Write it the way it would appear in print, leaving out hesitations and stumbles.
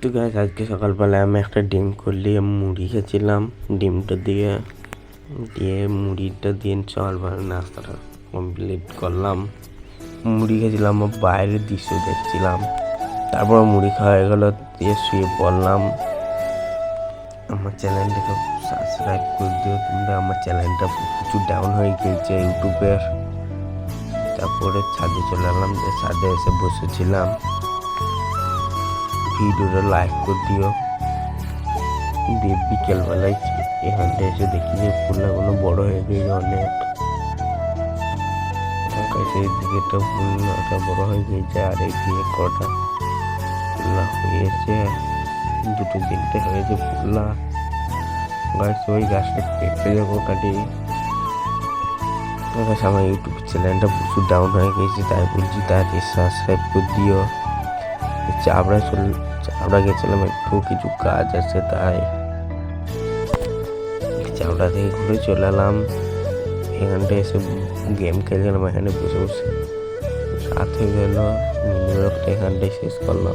তো গাইস আজকে সকালবেলায় আমি একটা ডিম করলি মুড়ি খেয়েছিলাম। ডিমটা দিয়ে মুড়িটা দিয়ে সকালবেলা নাস্তাটা কমপ্লিট করলাম। মুড়ি খেয়েছিলাম, বাইরের দৃশ্য দেখছিলাম। তারপর মুড়ি খাওয়া হয়ে গেল, দিয়ে শুয়ে পড়লাম। আমার চ্যানেলটাকে সাবস্ক্রাইব করে দিও তোমরা। আমার চ্যানেলটা প্রচুর ডাউন হয়ে গিয়েছে ইউটিউবের। তারপরে ছাদে চলে এলাম, যে ছাদে এসে বসেছিলাম। ভিডিওটা লাইক করে দিও। দিয়ে বিকেলবেলায় এখানটা এসে দেখি যে ফুলগুলো বড় হয়ে গেছে অনেক। সেই দিকেটা ফুলটা বড় হয়ে গেছে, আর এই দিকে কটা ফুলা হয়েছে, দুটো তিনটে হয়েছে ফুলা। গাছ ওই গাছটা পেঁপে যাবো কাটি। আমার ইউটিউব চ্যানেলটা প্রচুর ডাউন হয়ে গেছে, তাই বলছি তাড়াতাড়ি সাবস্ক্রাইব করে দিও। চাপড়া গেছিলাম, একটু কিছু কাজ আছে, তাই চাপড়া থেকে ঘুরে চলে এলাম। এখানটা এসে গেম খেলছিলাম, এখানে বসে বসে রাত হয়ে গেল। এখানটাই শেষ করলাম।